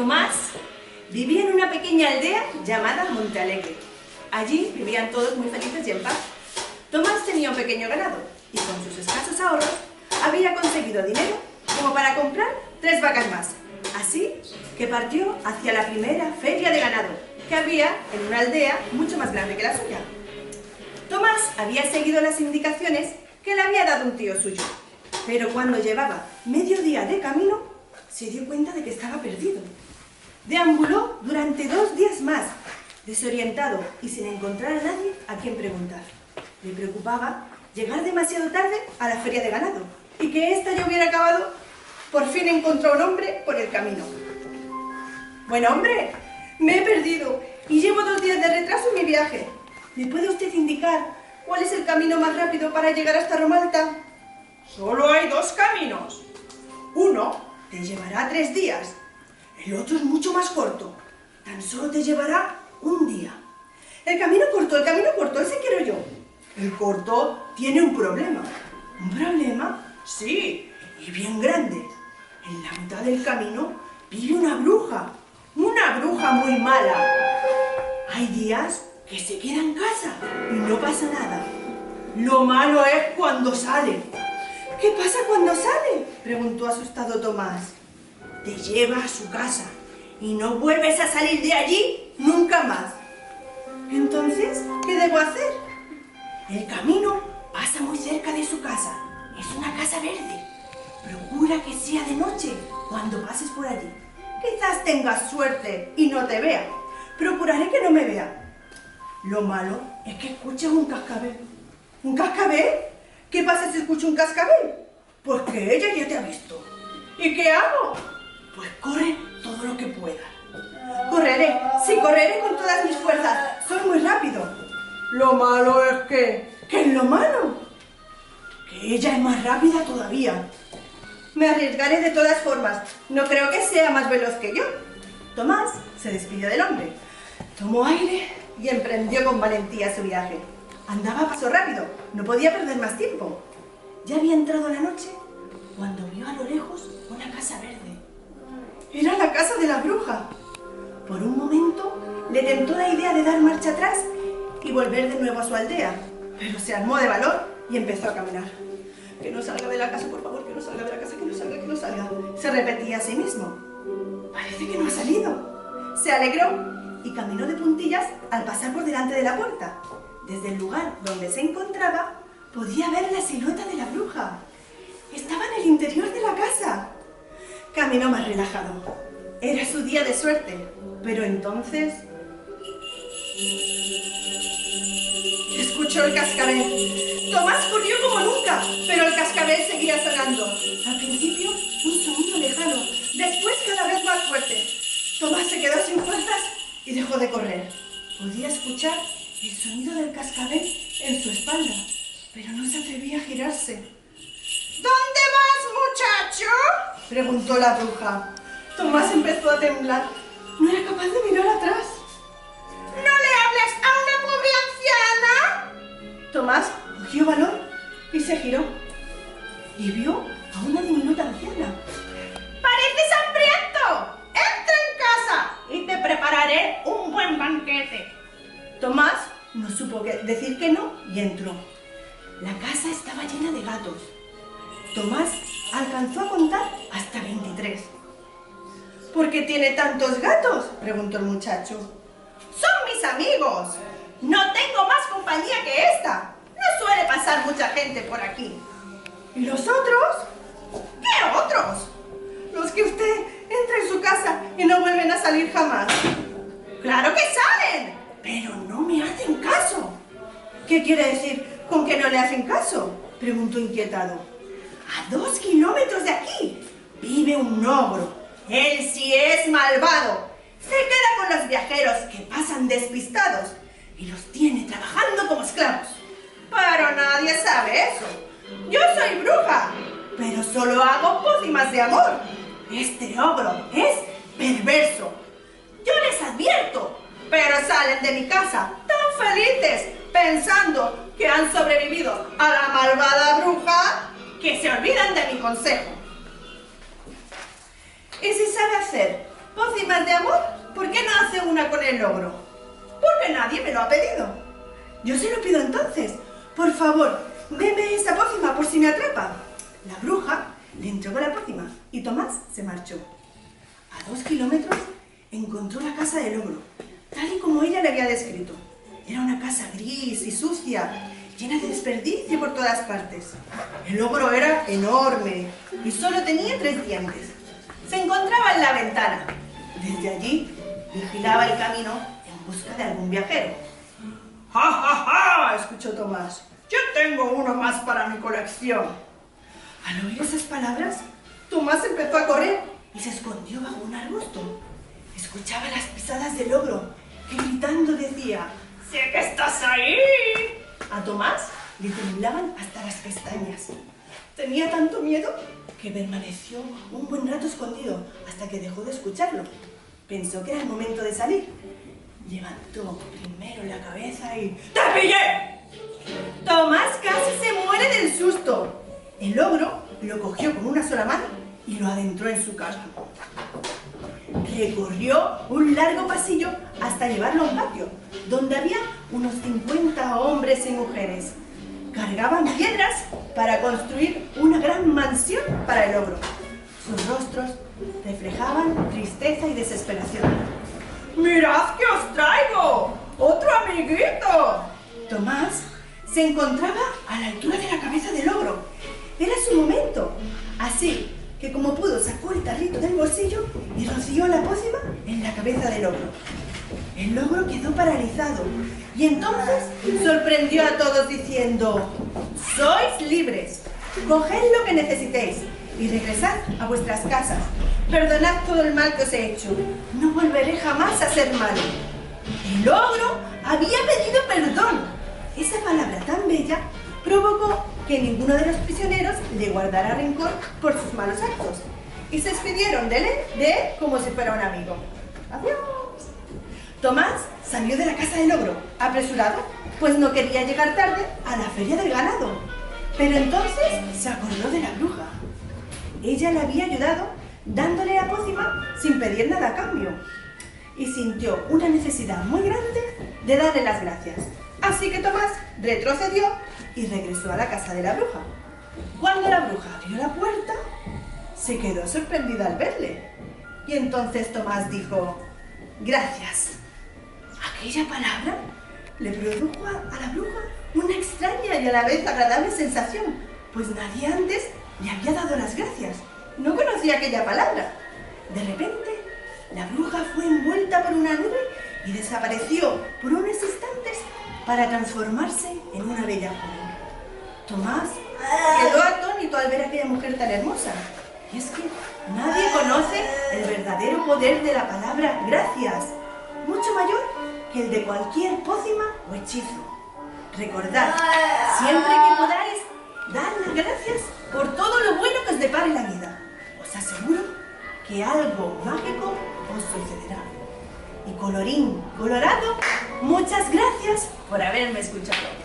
Tomás vivía en una pequeña aldea llamada Monte Alegre. Allí vivían todos muy felices y en paz. Tomás tenía un pequeño ganado y con sus escasos ahorros había conseguido dinero como para comprar 3 vacas más. Así que partió hacia la primera feria de ganado que había en una aldea mucho más grande que la suya. Tomás había seguido las indicaciones que le había dado un tío suyo, pero cuando llevaba medio día de camino se dio cuenta de que estaba perdido. Deambuló durante 2 días más, desorientado y sin encontrar a nadie a quien preguntar. Le preocupaba llegar demasiado tarde a la feria de ganado y que ésta ya hubiera acabado. Por fin encontró a un hombre por el camino. «Buen hombre, me he perdido y llevo 2 días de retraso en mi viaje. ¿Me puede usted indicar cuál es el camino más rápido para llegar hasta Romalta?» «Solo hay 2 caminos. Uno te llevará 3 días. El otro es mucho más corto. Tan solo te llevará 1 día. El camino corto, ese quiero yo». «El corto tiene un problema». «¿Un problema?» «Sí, y bien grande. En la mitad del camino vive una bruja muy mala. Hay días que se queda en casa y no pasa nada. Lo malo es cuando sale». «¿Qué pasa cuando sale?», preguntó asustado Tomás. «Te lleva a su casa y no vuelves a salir de allí nunca más». «Entonces, ¿qué debo hacer?». «El camino pasa muy cerca de su casa. Es una casa verde. Procura que sea de noche cuando pases por allí. Quizás tengas suerte y no te vea. Procuraré que no me vea. Lo malo es que escuches un cascabel». «¿Un cascabel? ¿Qué pasa si escucho un cascabel?». «Pues que ella ya te ha visto». «¿Y qué hago?». «Pues corre todo lo que puedas». «Correré, sí, correré con todas mis fuerzas. Soy muy rápido». «Lo malo es que...». «¿Qué es lo malo?». «Que ella es más rápida todavía». «Me arriesgaré de todas formas. No creo que sea más veloz que yo». Tomás se despidió del hombre, tomó aire y emprendió con valentía su viaje. Andaba a paso rápido, no podía perder más tiempo. Ya había entrado la noche cuando vio a lo lejos una casa verde. Era la casa de la bruja. Por un momento le tentó la idea de dar marcha atrás y volver de nuevo a su aldea, pero se armó de valor y empezó a caminar. «Que no salga de la casa, por favor, que no salga de la casa, que no salga, que no salga», se repetía a sí mismo. «Parece que no ha salido». Se alegró y caminó de puntillas al pasar por delante de la puerta. Desde el lugar donde se encontraba podía ver la silueta de la bruja. Estaba en el interior de la casa. Caminó más relajado. Era su día de suerte, pero entonces escuchó el cascabel. Tomás corrió como nunca, pero el cascabel seguía sonando. Al principio, un sonido lejano, después cada vez más fuerte. Tomás se quedó sin fuerzas y dejó de correr. Podía escuchar el sonido del cascabel en su espalda, pero no se atrevía a girarse. «¿Dónde vas, muchacho?», preguntó la bruja. Tomás empezó a temblar. No era capaz de mirar atrás. «¿No le hables a una pobre anciana?». Tomás cogió valor y se giró. Y vio a una diminuta anciana. «¡Pareces hambriento! ¡Entra en casa y te prepararé un buen banquete!». Tomás no supo decir que no y entró. La casa estaba llena de gatos. Tomás alcanzó a contar hasta 23. «¿Por qué tiene tantos gatos?», preguntó el muchacho. «Son mis amigos. No tengo más compañía que esta. No suele pasar mucha gente por aquí». «¿Y los otros?». «¿Qué otros?». «Los que usted entra en su casa y no vuelven a salir jamás». «¡Claro que salen! Pero no me hacen caso». «¿Qué quiere decir con que no le hacen caso?», preguntó inquietado. «A 2 kilómetros de aquí vive un ogro. Él sí es malvado. Se queda con los viajeros que pasan despistados y los tiene trabajando como esclavos. Pero nadie sabe eso. Yo soy bruja, pero solo hago pócimas de amor. Este ogro es perverso. Yo les advierto, pero salen de mi casa tan felices pensando que han sobrevivido a la malvada bruja que se olvidan de mi consejo. Y si sabe hacer ¿Pócimas de amor? ¿Por qué no hace una con el logro? Porque nadie me lo ha pedido. Yo se lo pido entonces. Por favor, deme esa pócima por si me atrapa. La bruja le entregó la pócima y Tomás se marchó. A 2 kilómetros encontró la casa del ogro, tal y como ella le había descrito. Era una casa gris y sucia, llena de desperdicio por todas partes. El ogro era enorme y solo tenía 3 dientes. Se encontraba en la ventana. Desde allí vigilaba el camino en busca de algún viajero. ¡Ja, ja, ja!, escuchó Tomás. ¡Yo tengo uno más para mi colección! Al oír esas palabras, Tomás empezó a correr y se escondió bajo un arbusto. Escuchaba las pisadas del ogro, que gritando decía: ¡Sé que estás ahí! A Tomás le temblaban hasta las pestañas. Tenía tanto miedo que permaneció un buen rato escondido hasta que dejó de escucharlo. Pensó que era el momento de salir. Levantó primero la cabeza y... ¡Te pillé! Tomás casi se muere del susto. El ogro lo cogió con una sola mano y lo adentró en su casa. Recorrió un largo pasillo hasta llevarlo a un patio, donde había unos 50 hombres y mujeres. Cargaban piedras para construir una gran mansión para el ogro. Sus rostros reflejaban tristeza y desesperación. ¡Mirad qué os traigo! ¡Otro amiguito! Tomás se encontraba a la altura de la cabeza del ogro. Era su momento. Así que como pudo sacó el tarrito del bolsillo y roció la pócima en la cabeza del ogro. El ogro quedó paralizado y entonces sorprendió a todos diciendo: ¡Sois libres! Coged lo que necesitéis y regresad a vuestras casas. Perdonad todo el mal que os he hecho. No volveré jamás a ser malo. El ogro había pedido perdón. Esa palabra tan bella provocó que ninguno de los prisioneros le guardara rencor por sus malos actos y se despidieron de él como si fuera un amigo. ¡Adiós! Tomás salió de la casa del ogro, apresurado, pues no quería llegar tarde a la feria del ganado. Pero entonces se acordó de la bruja. Ella le había ayudado dándole la pócima sin pedir nada a cambio. Y sintió una necesidad muy grande de darle las gracias. Así que Tomás retrocedió y regresó a la casa de la bruja. Cuando la bruja abrió la puerta, se quedó sorprendida al verle. Y entonces Tomás dijo: gracias. Aquella palabra le produjo a la bruja una extraña y a la vez agradable sensación, pues nadie antes le había dado las gracias. No conocía aquella palabra. De repente, la bruja fue envuelta por una nube y desapareció por unos instantes para transformarse en una bella joven. Tomás quedó atónito al ver a aquella mujer tan hermosa. Y es que nadie conoce el verdadero poder de la palabra gracias, mucho mayor que el de cualquier pócima o hechizo. Recordad, siempre que podáis, dar las gracias por todo lo bueno que os depare la vida. Os aseguro que algo mágico os sucederá. Y colorín colorado, muchas gracias por haberme escuchado.